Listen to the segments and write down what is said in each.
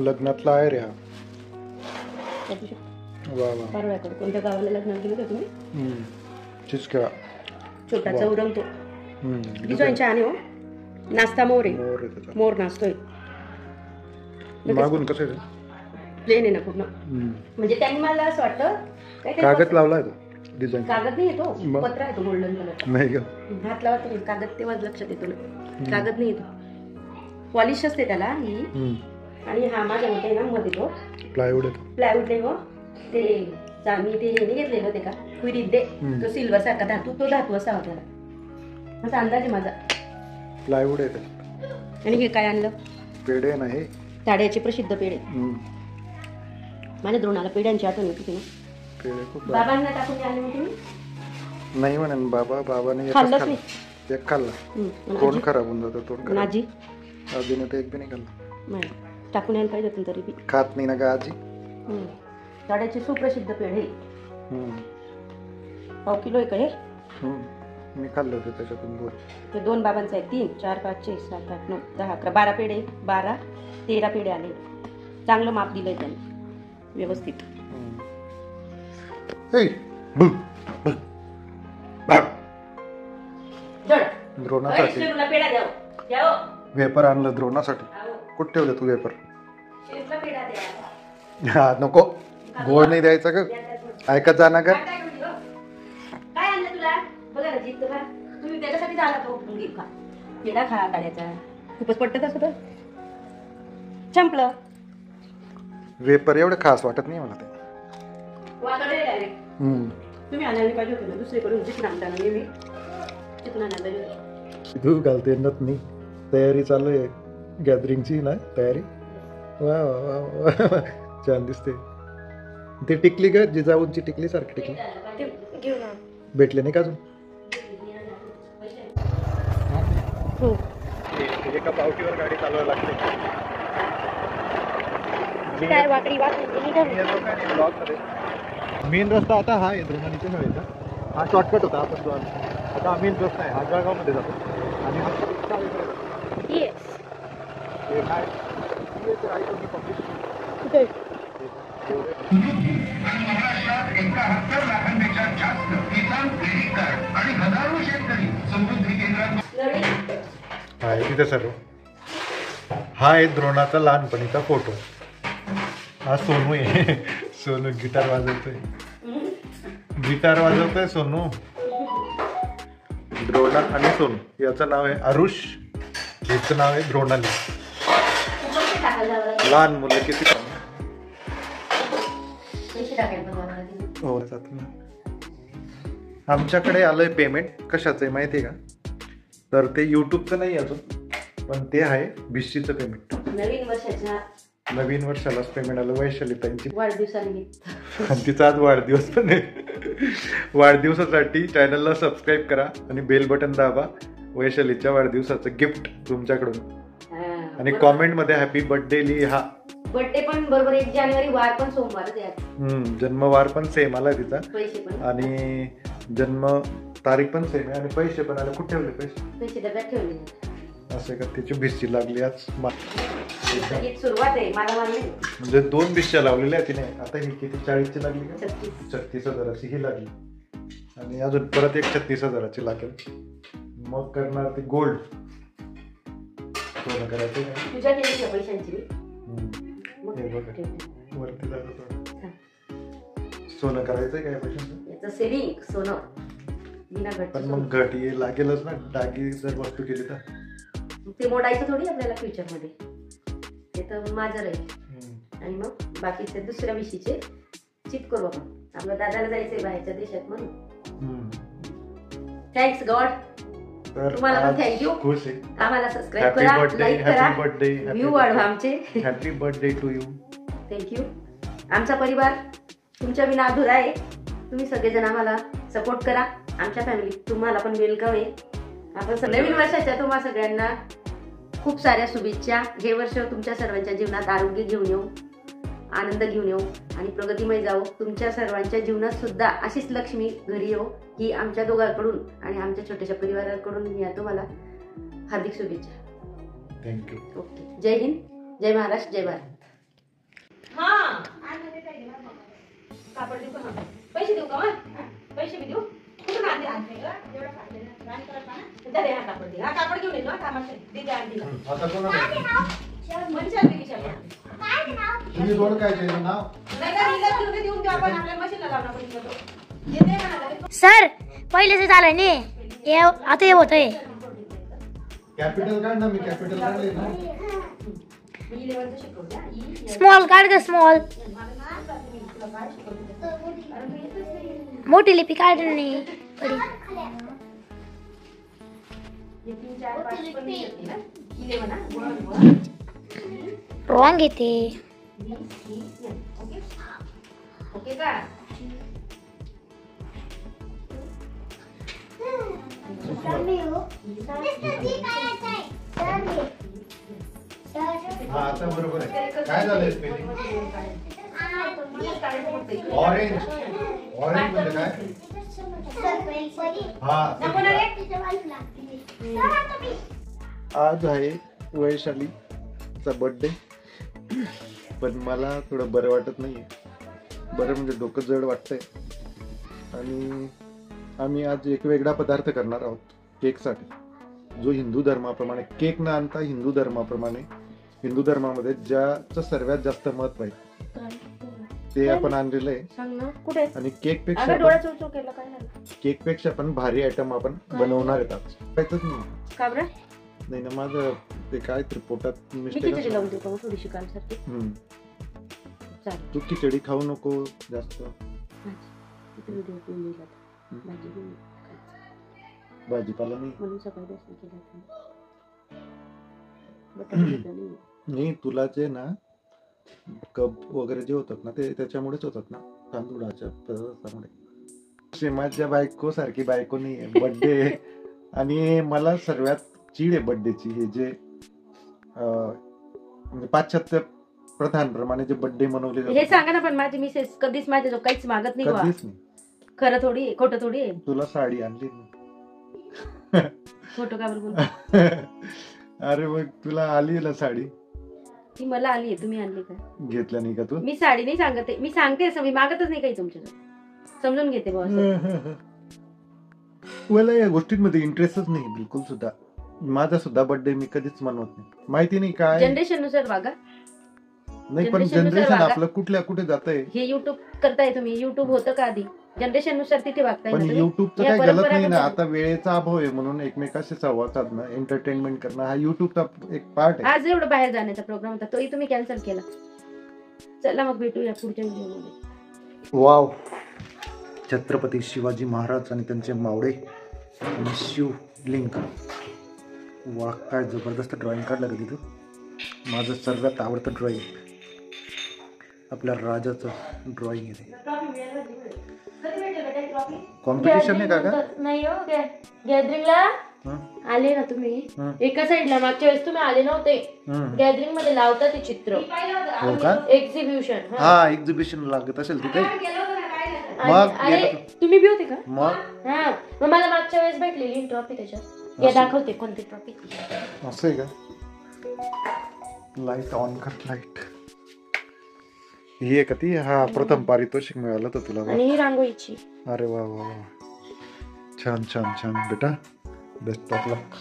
लग्नातला आहे रे हा. वा वा. कोणत्या गावाला लग्नात गेलो होतो तुम्ही? चिचका छोटा चौरंग तो डिझाईन छान आहे हो. नाश्ता मोर आहे, मोर नाचतोय. मागून कसं आहे? प्लेन आहे ना पूर्ण. म्हणजे त्यांनी मला असं वाटतं कागद लावलाय तो डिझाईन. कागद नाही येतो, पत्रा आहे तो गोल्डन कलर. नाही का? हात लावा तुम्ही कागद तेव्हाच लक्षात येतो ना. कागद नाही येतो, पॉलिश असते त्याला ही. आणि हा माझ्या मते ना मध्ये तो प्लायवूड येतो. प्लायवूड नाही हो, ते मी ते हे घेतलेले होते का कुरिद्दे, तो सिल्वर सारखा धातू, तो धातू असा होता असा अंदाज आहे माझा. प्लायवूड येते. आणि हे काय आणलं? पेढे नाही, ताड्याचे प्रसिद्ध पेढे. माझ्या द्रोणाला पेढ्यांची आठवण येते ना. पेढे खूप बाबांना टाकून आणले मग तुम्ही? नाही म्हणे बाबाने खाल्लंच नाही. एक खाल्ला, तोंड खराब होऊन जातं. तोंड आजी आजीने तर एक बी नाही खाल्ला. टाकून यायला पाहिजे होतं तरी बी खात नाही ना का आजी. ताड्याचे सुप्रसिद्ध पेढे 1 किलो आहे का हे? मी खाल्लं होतं त्याच्यातून 2. ते 2 बाबांचे आहेत. 3 4 5 6 7 8 9 10 11 12 पेढे, 12 13 पेढे आले. चांगलं माप दिलंय त्यांनी व्यवस्थित. द्रोणासाठी वेपर आणलं. द्रोणासाठी कुठे ठेवलं तू वेपर? हा नको, गोड नाही द्यायचा का? ऐकत जा ना का? काय आणलं तुला? बघा ना जीत का तुम्ही त्याच्यासाठी झाला तो पेढा खा काढायचा. खूपच पटत असत. संपलं. वेपर एवढं खास वाटत नाही मला ते. तुम्ही आणायला पाहिजे होते ना दुसरीकडून. चिकन आणताना नेहमी चिकन आणायला पाहिजे. तू घालते नत नाही. तयारी चालू आहे गॅदरिंगची ना तयारी. वा वा वा, छान दिसते. ते टिकली का जिजाऊंची टिकली सारखी टिकली भेटले नाही का अजून? एका पावटीवर गाडी चालवायला लागते. मेन रस्ता आता हा आहे द्रोणानीच्या नव्हेचा. हा शॉर्टकट होता. आपण जो आता मेन रस्ता आहे हा जळगावमध्ये जातो. आणि तिथे सर्व हा आहे द्रोणाचा लहानपणीचा फोटो. हा सोनू आहे. सोनू गिटार वाजवतोय सोनू. द्रोणा आणि सोनू याचं नाव आहे आरुष, याचं नाव आहे द्रोणाली. लहान मुलं किती हो जात ना. आमच्याकडे आलंय पेमेंट. कशाचं आहे माहिती आहे का? तर ते युट्यूबचं नाही अजून, पण ते आहे बिस्सीचं पेमेंट. नवीन वर्षालाच पेमेंट आलं. वैशालीताईंची वाढदिवसानिमित्त. तिचा आज वाढदिवस पण आहे. वाढदिवसासाठी चॅनलला सबस्क्राईब करा आणि बेल बटन दाबा. वैशालीच्या वाढदिवसाचं गिफ्ट तुमच्याकडून. आणि कॉमेंट मध्ये हॅपी बर्थडे लिहा. बर्थडे पण बरोबर 1 जानेवारी, वार पण सोमवारच आहे. जन्मवार पण सेम आला तिचा. आणि जन्म तारीख पण सेम आहे. आणि पैसे पण आले. कुठे ठेवले पैसे? डब्यात ठेवले. असे का? तिची भिस्सी लागली आज. सुरुवात आहे मला म्हणजे 2 भिस्च्या लावलेल्या तिने. आता ही किती 40ची लागली का? 36,000ची ही लागली. आणि अजून परत एक 36,000ची लागेल. मग करणार ती गोल्ड. सोनं करायचं तुझ्या केली पैशांची. वरती जातो. सोनं करायचंय काय पैशांचं? सेविंग सोनं. पण मग घट ये लागेलच ना. डागी जर वस्तू केली तर ते मोडायचं थोडी आपल्याला फ्युचर मध्ये. ते तर माझं आहे. आणि मग बाकीचे दुसऱ्या विषयीचे चित करू आपण. आपल्या दादाला जायचंय बाहेरच्या देशात म्हणून. Thanks God. तुम्हाला पण थँक्यू. खुश आहे. आम्हाला सबस्क्राईब करा, लाईक करा, व्ह्यू वाढवा आमचे. Happy birthday to you. Thank you. आमचा परिवार तुमच्या विना अधुरा आहे. तुम्ही सगळेजण आम्हाला सपोर्ट करा. आमच्या फॅमिलीत तुम्हाला पण वेलकम आहे. आपण नवीन वर्षाच्या तुम्हा सगळ्यांना खूप साऱ्या शुभेच्छा. हे वर्ष तुमच्या सर्वांच्या जीवनात आरोग्य घेऊन येऊ, आनंद घेऊन येऊ आणि प्रगतीमय जाऊ. तुमच्या सर्वांच्या जीवनात सुद्धा अशीच लक्ष्मी घरी येऊ ही आमच्या दोघांकडून आणि आमच्या छोट्याशा परिवाराकडून मी तुम्हाला हार्दिक शुभेच्छा. थँक्यू. ओके. जय हिंद, जय महाराष्ट्र, जय भारत. कापड देऊ का? पैसे देऊ का? पैसे बी देऊ. कुठून आणते? दे हा कापड दे. हा कापड घेऊन येतो कामासाठी. दे आणतीला. आता कोणाला? पंचायत किशाला. तुम्ही दोन काय केलं नाव? नाही का हिला तुम्ही देऊन देऊ आपण आपल्या मशीनला लावणार पडतो. ये दे मला. सर पहिले से झालं नाही आता हे होतंय. कॅपिटल काढ ना. मी कॅपिटल काढले ना. स्मॉल काढ ग स्मॉल. मोठी लिपी काढ नाही. रॉंग येते. ओके का? हा आता बरोबर आहे. काय झालंय स्पेलिंग? ऑरेंज. ऑरेंज म्हणजे काय? हा. आज आहे वैशालीचा बर्थडे, पण मला थोडं बरं वाटत नाहीये. बरं म्हणजे डोकं जड वाटतंय. आणि आम्ही आज एक वेगळा पदार्थ करणार आहोत केकसाठी, जो हिंदू धर्माप्रमाणे केक न आणता हिंदू धर्मामध्ये ज्याचं सर्वात जास्त महत्व आहे ते आपण आणलेलं आहे. आणि केक पेक्षा पण भारी आयटम आपण बनवणार आहेत आज. काहीच नाही ना माझं ते काय पोटात मिस्टेक. तू खिचडी खाऊ नको जास्त. भाजीपाला नाही. तुला जे ना कप वगैरे जे होतात ना ते त्याच्यामुळेच होतात ना, तांदूळाच्या पदार्थामुळे. श्रीमाच्या बायको सारखी बायको नाही. बर्थडे आणि मला सर्वात चीड आहे बर्थडेची. हे जे म्हणजे पाश्चात्य प्रथांप्रमाणे जे बर्थडे मनवले जातात. हे सांगा ना. पण माझी मिसेस कधीच माझ्या जो काहीच मागत नाही. कधीच नाही. खरं थोडी आहे, खोटं थोडी आहे. तुला साडी आणली खोटं का बरं? अरे मग तुला आली ना साडी. ती मला आली आहे. तुम्ही आणली का? घेतला नाही का तू? मी साडी नाही सांगते. मी सांगते असं. मी मागतच नाही काही तुमच्याकडे. समजून घेते बॉस. मला या गोष्टींमध्ये इंटरेस्टच नाही बिलकुल सुद्धा. माझा सुद्धा बर्थडे मी कधीच मनवत नाही. माहिती नाही काय जनरेशन नुसार वागा. नाही पण जनरेशन आपलं कुठल्या कुठे जातंय. हे युट्यूब करताय तुम्ही. युट्यूब होतं का आधी? जनरेशन नुसार तिथे वागताय. पण युट्यूबचं काही गलत नाही ना. आता वेळेचा अभाव आहे म्हणून एकमेकाशी संवाद साधणं, एंटरटेनमेंट करणं हा युट्यूबचा एक पार्ट आहे. आज एवढं बाहेर जाण्याचा प्रोग्राम होता तोही तुम्ही कॅन्सल केला. चला मग भेटूया पुढच्या व्हिडिओमध्ये. वाव. छत्रपती शिवाजी महाराज आणि त्यांचे मावळे आणि शिवलिंग. वा काय जबरदस्त ड्रॉइंग काढलं का तिथं. माझं सर्वात आवडतं ड्रॉइंग आपल्या राजाचं ड्रॉइंग आहे. कॉम्पिटिशन आहे का? नाही हो. गॅदरिंगला आले ना तुम्ही एका साईडला. मागच्या वेळेस तुम्ही आले नव्हते. गॅदरिंग मध्ये लावता ते चित्र. हो का? एक्झिबिशन. हा एक्झिबिशन लागत असेल तिथे. मग तुम्ही बी होते का? मग मग मला मागच्या वेळेस भेटलेली ट्रॉफी. त्याच्यात या दाखवते कोणती ट्रॉफी. असं आहे का? लाईट ऑन कर. लाईट ही आहे का ती? हा प्रथम पारितोषिक मिळालं तर तुला. आणि ही रांगोळीची. अरे वा वा. छान छान छान बेटा. बेस्ट ऑफ लक.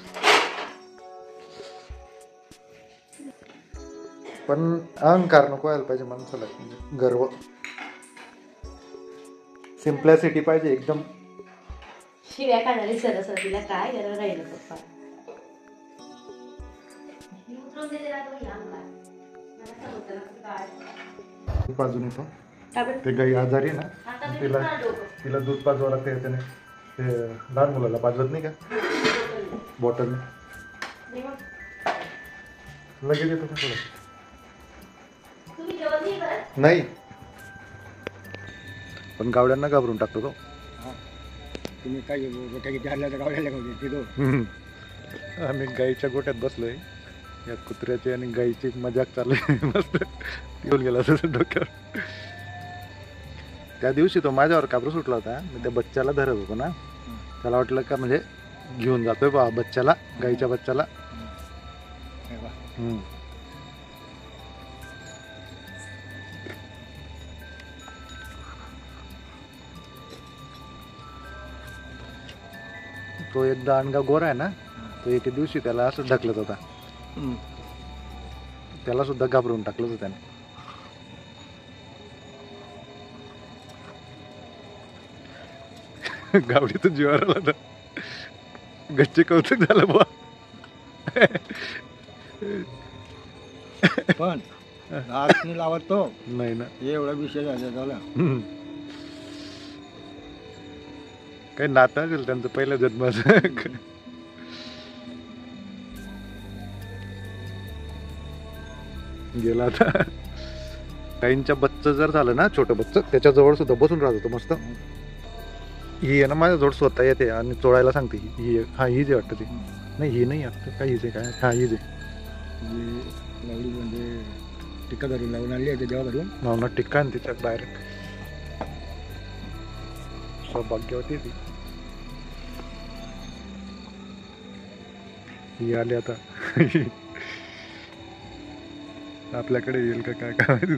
पण अहंकार नको व्हायला पाहिजे माणसाला. म्हणजे गर्व. सिम्प्लिसिटी पाहिजे एकदम. शिव्या काढायला सरस्वतीला काय गरज राहिलं पप्पा. बाजून येतो ते गाई आजारी आहे ना. तिला दूध पाजवायला ते त्याने ते लहान मुलाला पाजवत नाही का बॉटल. लगेच येतो का थोडं. नाही पण गावड्यांना घाबरून टाकतो तो. तुम्ही काय गावड्याला आम्ही गाईच्या गोट्यात बसलोय. या कुत्र्याची आणि गाईची मजाक चालू आहे. मस्त येऊन गेला डोक्यावर. त्या दिवशी तो माझ्यावर काबरू सुटला होता. मी त्या बच्च्याला धरत होतो ना. त्याला वाटलं का म्हणजे घेऊन जातोय बा बच्च्याला, गाईच्या बच्च्याला. तो एकदा अणगा गोरा आहे ना, तो एके दिवशी त्याला असं ढकलत होता, त्याला सुद्धा घाबरवून टाकलं होतं त्याने. गावडीचं जीवावर आला होता. गच्चे कौतुक झालं बुवा. पण नाही लावत तो नाही ना, एवढा विषय झाला झाला. काही नातं असेल त्यांचं पहिल्या जन्माचं. गेला आता. काहींच्या बच्च जर झालं ना, छोटं बच्च, त्याच्या जवळ सुद्धा बसून राहत होतं मस्त. ही आहे ना माझ्या जवळ स्वतः येते आणि चोळायला सांगते. ही हा हीच आहे वाटतं ती. नाही ही नाही वाटतं, काय हीच आहे काय, हा हीच आहे. लावली म्हणजे टिक्का धरून लावून आणली आहे देवा धरून. नावना टिक्का आणि तिच्यात डायरेक्ट सौभाग्यवती ती. ही आली आता. आपल्याकडे येईल का काय काय.